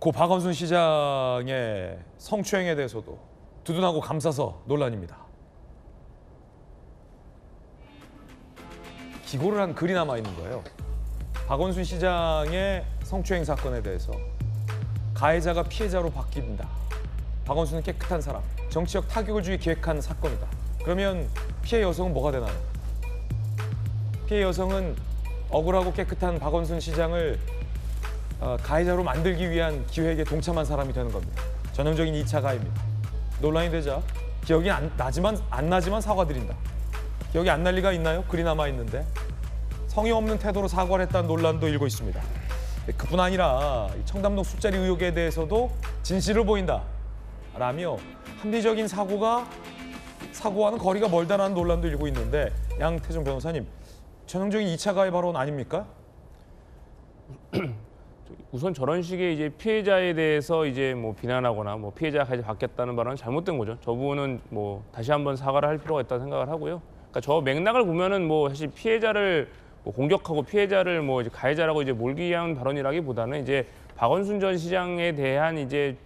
고 박원순 시장의 성추행에 대해서도 두둔하고 감싸서 논란입니다. 기고를 한 글이 남아 있는 거예요. 박원순 시장의 성추행 사건에 대해서 가해자가 피해자로 바뀐다. 박원순은 깨끗한 사람, 정치적 타격을 주기 기획한 사건이다. 그러면 피해 여성은 뭐가 되나요? 피해 여성은 억울하고 깨끗한 박원순 시장을 가해자로 만들기 위한 기획에 동참한 사람이 되는 겁니다. 전형적인 2차 가해입니다. 논란이 되자 기억이 안 나지만 사과드린다. 기억이 안 날 리가 있나요? 글이 남아 있는데 성의 없는 태도로 사과를 했다는 논란도 일고 있습니다. 그뿐 아니라 청담동 술자리 의혹에 대해서도 진실을 보인다라며 합리적인 사고와는 거리가 멀다라는 논란도 일고 있는데 양태종 변호사님, 전형적인 2차 가해 발언 아닙니까? 우선 저런 식의 이제 피해자에 대해서 이제 뭐 비난하거나 뭐 피해자가 받겠다는 발언은 잘못된 거죠. 저분은 뭐 다시 한번 사과를 할 필요가 있다고 생각을 하고요. 그러니까 저 맥락을 보면은 뭐 사실 피해자를 뭐 공격하고 피해자를 뭐 이제 가해자라고 이제 몰기 위한 발언이라기보다는 이제 박원순 전 시장에 대한 이제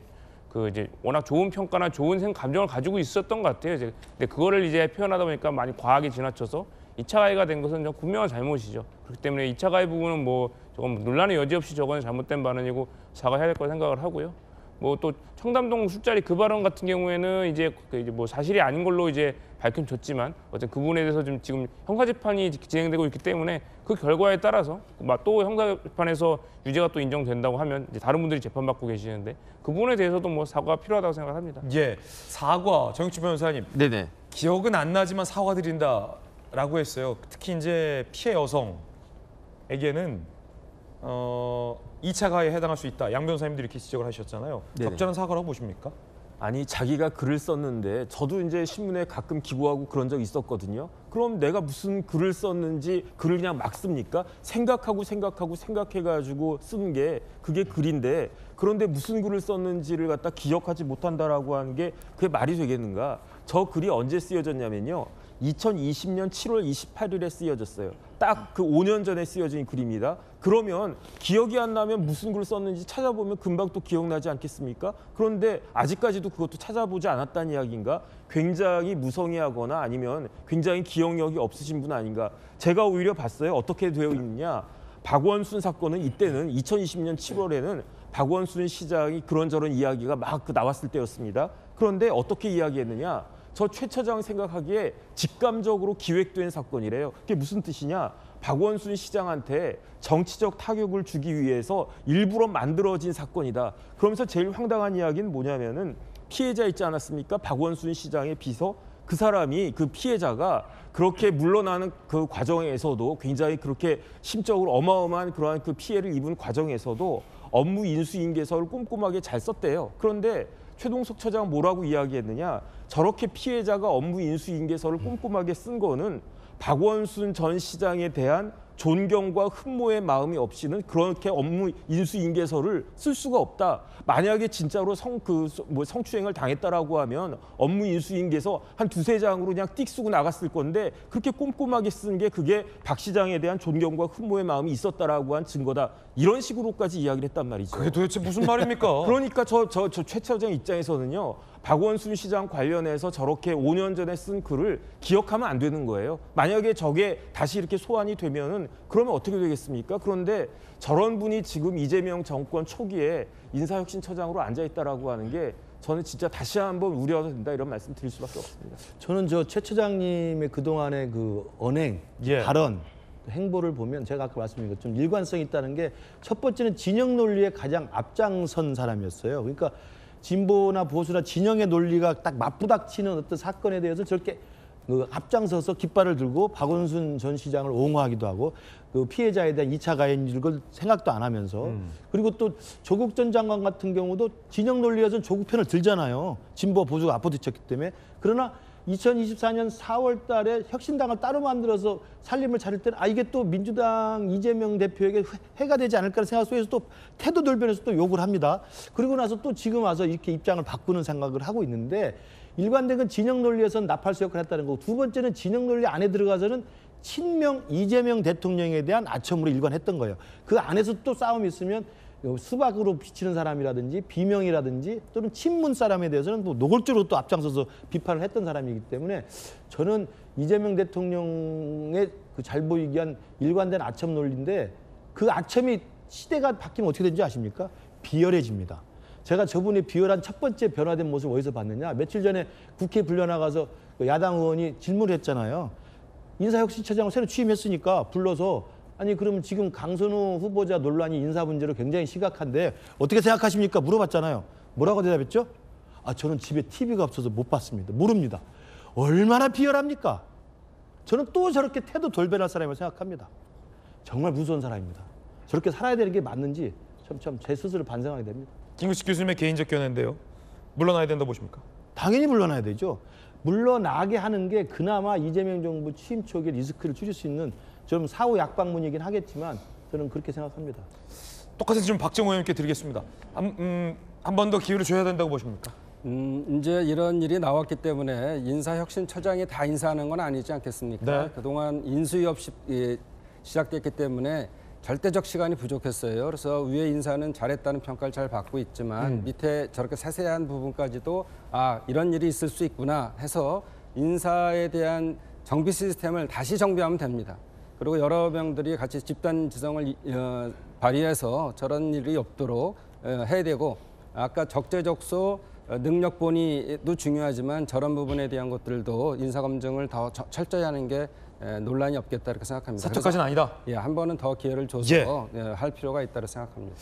워낙 좋은 평가나 좋은 감정을 가지고 있었던 것 같아요. 근데 그거를 이제 표현하다 보니까 많이 과하게 지나쳐서 2차 가해가 된 것은 좀 분명한 잘못이죠. 그렇기 때문에 2차 가해 부분은 뭐 조금 논란의 여지 없이 저거는 잘못된 발언이고 사과해야 될 거라 생각을 하고요. 뭐 또 청담동 술자리 그 발언 같은 경우에는 이제 뭐 사실이 아닌 걸로 이제 밝혀졌지만 어쨌든 그 부분에 대해서 지금 형사 재판이 진행되고 있기 때문에 그 결과에 따라서 또 형사 재판에서 유죄가 또 인정된다고 하면 이제 다른 분들이 재판받고 계시는데 그 부분에 대해서도 뭐 사과가 필요하다고 생각합니다. 예, 사과 정익주 변호사님. 네네. 기억은 안 나지만 사과드린다라고 했어요. 특히 이제 피해 여성에게는 2차 가해에 해당할 수 있다. 양 변호사님들이 이렇게 지적을 하셨잖아요. 네네. 적절한 사과라고 보십니까? 아니 자기가 글을 썼는데 저도 이제 신문에 가끔 기고하고 그런 적 있었거든요. 그럼 내가 무슨 글을 썼는지 글을 그냥 막 씁니까? 생각해가지고 쓰는 게 그게 글인데 그런데 무슨 글을 썼는지를 갖다 기억하지 못한다라고 하는 게 그게 말이 되겠는가? 저 글이 언제 쓰여졌냐면요. 2020년 7월 28일에 쓰여졌어요. 딱 그 5년 전에 쓰여진 글입니다. 그러면 기억이 안 나면 무슨 글을 썼는지 찾아보면 금방 또 기억나지 않겠습니까? 그런데 아직까지도 그것도 찾아보지 않았다는 이야기인가? 굉장히 무성의하거나 아니면 굉장히 기억력이 없으신 분 아닌가? 제가 오히려 봤어요. 어떻게 되어 있느냐? 박원순 사건은 이때는 2020년 7월에는 박원순 시장이 그런저런 이야기가 막 나왔을 때였습니다. 그런데 어떻게 이야기했느냐? 저 최 처장 생각하기에 직감적으로 기획된 사건이래요. 그게 무슨 뜻이냐? 박원순 시장한테 정치적 타격을 주기 위해서 일부러 만들어진 사건이다. 그러면서 제일 황당한 이야기는 뭐냐면은 피해자 있지 않았습니까? 박원순 시장의 비서. 그 사람이 그 피해자가 그렇게 물러나는 그 과정에서도 굉장히 그렇게 심적으로 어마어마한 그러한 그 피해를 입은 과정에서도 업무 인수인계서를 꼼꼼하게 잘 썼대요. 그런데 최동석 처장은 뭐라고 이야기했느냐? 저렇게 피해자가 업무 인수인계서를 꼼꼼하게 쓴 거는 박원순 전 시장에 대한 존경과 흠모의 마음이 없이는 그렇게 업무 인수인계서를 쓸 수가 없다. 만약에 진짜로 성추행을 당했다라고 하면 업무 인수인계서 한 두세 장으로 그냥 띡 쓰고 나갔을 건데 그렇게 꼼꼼하게 쓴 게 그게 박 시장에 대한 존경과 흠모의 마음이 있었다라고 한 증거다. 이런 식으로까지 이야기를 했단 말이죠. 그게 도대체 무슨 말입니까? 그러니까 저 최 처장 입장에서는요. 박원순 시장 관련해서 저렇게 5년 전에 쓴 글을 기억하면 안 되는 거예요. 만약에 저게 다시 이렇게 소환이 되면은 그러면 어떻게 되겠습니까? 그런데 저런 분이 지금 이재명 정권 초기에 인사혁신처장으로 앉아 있다라고 하는 게 저는 진짜 다시 한번 우려가 된다 이런 말씀 드릴 수밖에 없습니다. 저는 저 최 처장님의 그동안의 그 언행, 발언, 행보를 보면 제가 아까 말씀드린 것처럼 일관성이 있다는 게 첫 번째는 진영 논리에 가장 앞장선 사람이었어요. 그러니까 진보나 보수나 진영의 논리가 딱 맞부닥치는 어떤 사건에 대해서 저렇게 앞장서서 깃발을 들고 박원순 전 시장을 옹호하기도 하고 그 피해자에 대한 2차 가해인 걸 생각도 안 하면서 그리고 또 조국 전 장관 같은 경우도 진영 논리에서는 조국 편을 들잖아요. 진보 보수가 앞부딪혔기 때문에. 그러나 2024년 4월 달에 혁신당을 따로 만들어서 살림을 차릴 때는 이게 또 민주당 이재명 대표에게 해가 되지 않을까 생각 속에서 또 태도 돌변해서 또 욕을 합니다. 그리고 나서 또 지금 와서 이렇게 입장을 바꾸는 생각을 하고 있는데 일관된 건 진영 논리에서는 나팔수 역할을 했다는 거고 두 번째는 진영 논리 안에 들어가서는 친명 이재명 대통령에 대한 아첨으로 일관했던 거예요. 그 안에서 또 싸움이 있으면 수박으로 비치는 사람이라든지 비명이라든지 또는 친문 사람에 대해서는 또 노골적으로 또 앞장서서 비판을 했던 사람이기 때문에 저는 이재명 대통령의 그 잘 보이기 위한 일관된 아첨 논리인데 그 아첨이 시대가 바뀌면 어떻게 되는지 아십니까? 비열해집니다. 제가 저분의 비열한 첫 번째 변화된 모습을 어디서 봤느냐? 며칠 전에 국회 불려나가서 그 야당 의원이 질문을 했잖아요. 인사혁신처장을 새로 취임했으니까 불러서 아니 그러면 지금 강선우 후보자 논란이 인사 문제로 굉장히 심각한데 어떻게 생각하십니까? 물어봤잖아요. 뭐라고 대답했죠? 아 저는 집에 TV가 없어서 못 봤습니다. 모릅니다. 얼마나 비열합니까? 저는 또 저렇게 태도 돌변할 사람이라고 생각합니다. 정말 무서운 사람입니다. 저렇게 살아야 되는 게 맞는지 참 제 스스로 반성하게 됩니다. 김구식 교수님의 개인적 견해인데요. 물러나야 된다고 보십니까? 당연히 물러나야 되죠. 물러나게 하는 게 그나마 이재명 정부 취임 초기에 리스크를 줄일 수 있는 좀 사후 약방문이긴 하겠지만 저는 그렇게 생각합니다. 똑같은 질문 박정호 의원님께 드리겠습니다. 한 번 더 기회를 줘야 된다고 보십니까? 이제 이런 일이 나왔기 때문에 인사혁신처장이 다 인사하는 건 아니지 않겠습니까? 네. 그동안 인수위 없이 시작됐기 때문에 절대적 시간이 부족했어요. 그래서 위에 인사는 잘했다는 평가를 잘 받고 있지만 밑에 저렇게 세세한 부분까지도 아 이런 일이 있을 수 있구나 해서 인사에 대한 정비 시스템을 다시 정비하면 됩니다. 그리고 여러 명들이 같이 집단 지성을 발휘해서 저런 일이 없도록 해야 되고 아까 적재적소 능력 본의도 중요하지만 저런 부분에 대한 것들도 인사검증을 더 철저히 하는 게 논란이 없겠다 이렇게 생각합니다. 사적까지는 아니다. 예, 한 번은 더 기회를 줘서 할 필요가 있다고 생각합니다.